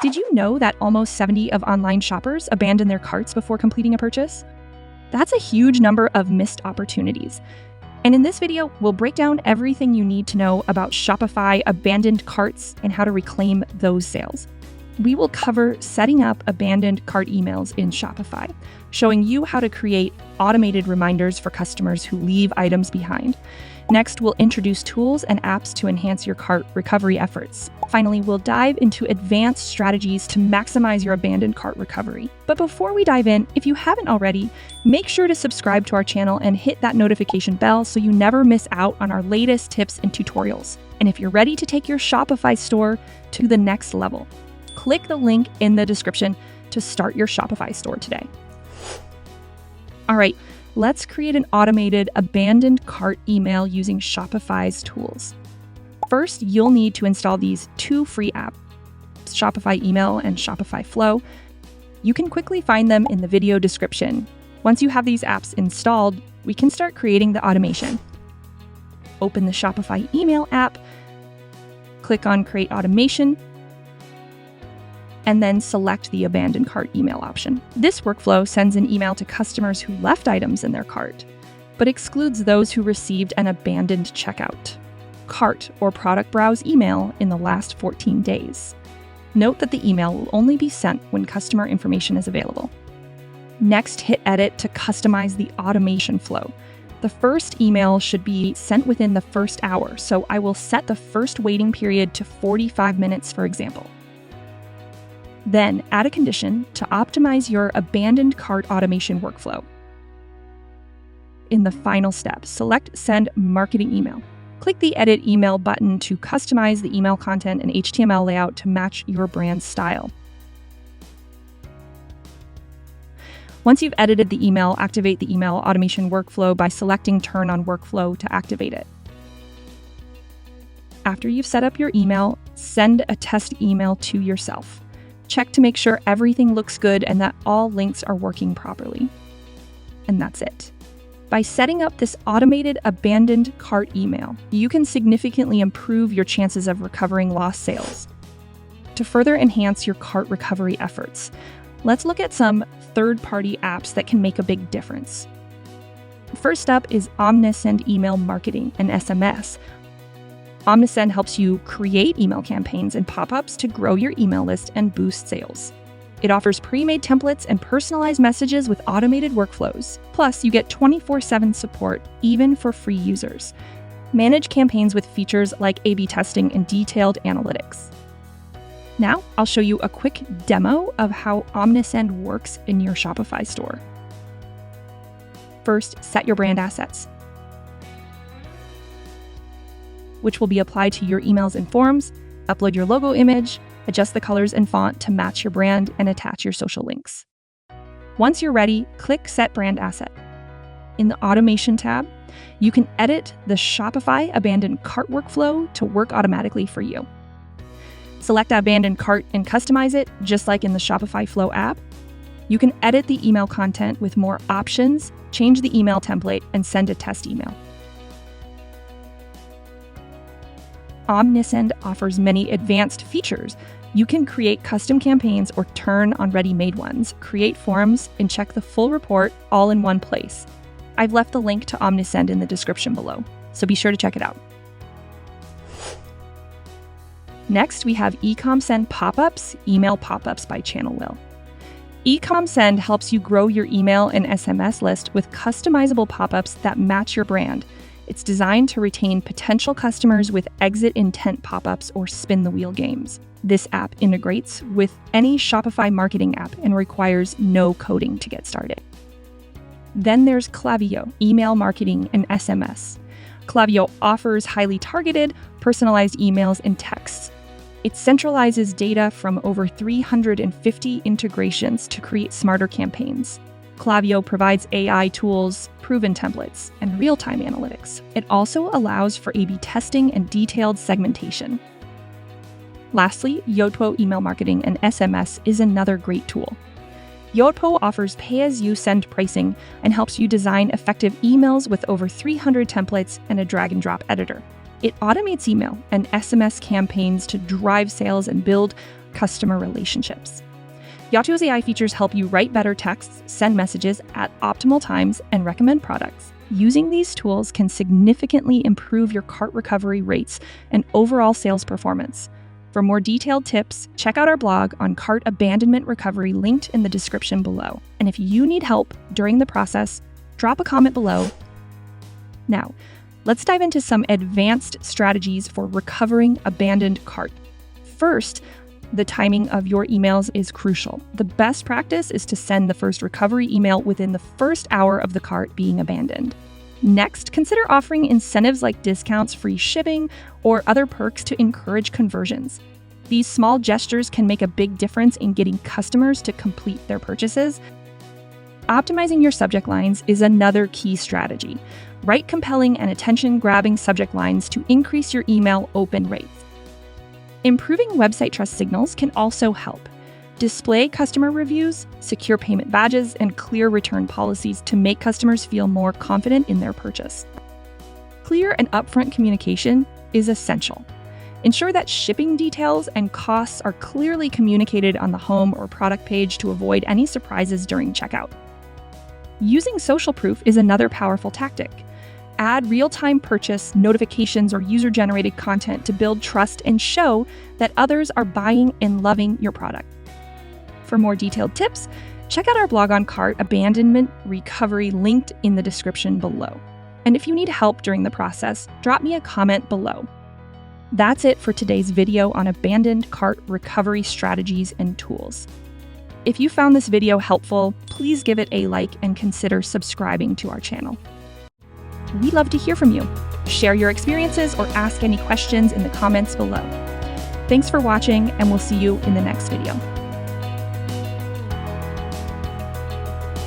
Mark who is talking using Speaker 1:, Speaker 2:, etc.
Speaker 1: Did you know that almost 70% of online shoppers abandon their carts before completing a purchase? That's a huge number of missed opportunities. And in this video, we'll break down everything you need to know about Shopify abandoned carts and how to reclaim those sales. We will cover setting up abandoned cart emails in Shopify, showing you how to create automated reminders for customers who leave items behind. Next, we'll introduce tools and apps to enhance your cart recovery efforts. Finally, we'll dive into advanced strategies to maximize your abandoned cart recovery. But before we dive in, if you haven't already, make sure to subscribe to our channel and hit that notification bell so you never miss out on our latest tips and tutorials. And if you're ready to take your Shopify store to the next level, click the link in the description to start your Shopify store today. All right, let's create an automated abandoned cart email using Shopify's tools. First, you'll need to install these two free apps, Shopify Email and Shopify Flow. You can quickly find them in the video description. Once you have these apps installed, we can start creating the automation. Open the Shopify Email app, click on Create Automation, and then select the abandoned cart email option. This workflow sends an email to customers who left items in their cart, but excludes those who received an abandoned checkout, cart, or product browse email in the last 14 days. Note that the email will only be sent when customer information is available. Next, hit Edit to customize the automation flow. The first email should be sent within the first hour, so I will set the first waiting period to 45 minutes, for example. Then add a condition to optimize your abandoned cart automation workflow. In the final step, select Send Marketing Email. Click the Edit Email button to customize the email content and HTML layout to match your brand style. Once you've edited the email, activate the email automation workflow by selecting Turn on Workflow to activate it. After you've set up your email, send a test email to yourself. Check to make sure everything looks good and that all links are working properly. And that's it. By setting up this automated abandoned cart email, you can significantly improve your chances of recovering lost sales. To further enhance your cart recovery efforts, let's look at some third-party apps that can make a big difference. First up is Omnisend Email Marketing and SMS. Omnisend helps you create email campaigns and pop-ups to grow your email list and boost sales. It offers pre-made templates and personalized messages with automated workflows. Plus, you get 24/7 support, even for free users. Manage campaigns with features like A/B testing and detailed analytics. Now, I'll show you a quick demo of how Omnisend works in your Shopify store. First, set your brand assets, which will be applied to your emails and forms. Upload your logo image, adjust the colors and font to match your brand, and attach your social links. Once you're ready, click Set Brand Asset. In the Automation tab, you can edit the Shopify abandoned cart workflow to work automatically for you. Select abandoned cart and customize it, just like in the Shopify Flow app. You can edit the email content with more options, change the email template, and send a test email. Omnisend offers many advanced features. You can create custom campaigns or turn on ready-made ones, create forms, and check the full report all in one place. I've left the link to Omnisend in the description below, so be sure to check it out. Next, we have EcomSend Popups, Email Popups by Channel Will. EcomSend helps you grow your email and SMS list with customizable pop-ups that match your brand. It's designed to retain potential customers with exit intent pop-ups or spin the wheel games. This app integrates with any Shopify marketing app and requires no coding to get started. Then there's Klaviyo, email marketing and SMS. Klaviyo offers highly targeted, personalized emails and texts. It centralizes data from over 350 integrations to create smarter campaigns. Klaviyo provides AI tools, proven templates, and real-time analytics. It also allows for A/B testing and detailed segmentation. Lastly, Yotpo email marketing and SMS is another great tool. Yotpo offers pay-as-you-send pricing and helps you design effective emails with over 300 templates and a drag-and-drop editor. It automates email and SMS campaigns to drive sales and build customer relationships. Yotpo's AI features help you write better texts, send messages at optimal times, and recommend products. Using these tools can significantly improve your cart recovery rates and overall sales performance. For more detailed tips, check out our blog on cart abandonment recovery linked in the description below. And if you need help during the process, drop a comment below. Now, let's dive into some advanced strategies for recovering abandoned cart. First, the timing of your emails is crucial. The best practice is to send the first recovery email within the first hour of the cart being abandoned. Next, consider offering incentives like discounts, free shipping, or other perks to encourage conversions. These small gestures can make a big difference in getting customers to complete their purchases. Optimizing your subject lines is another key strategy. Write compelling and attention-grabbing subject lines to increase your email open rates. Improving website trust signals can also help. Display customer reviews, secure payment badges, and clear return policies to make customers feel more confident in their purchase. Clear and upfront communication is essential. Ensure that shipping details and costs are clearly communicated on the home or product page to avoid any surprises during checkout. Using social proof is another powerful tactic. Add real-time purchase notifications or user-generated content to build trust and show that others are buying and loving your product. For more detailed tips, check out our blog on cart abandonment recovery linked in the description below. And if you need help during the process, drop me a comment below. That's it for today's video on abandoned cart recovery strategies and tools. If you found this video helpful, please give it a like and consider subscribing to our channel. We'd love to hear from you. Share your experiences or ask any questions in the comments below. Thanks for watching, and we'll see you in the next video.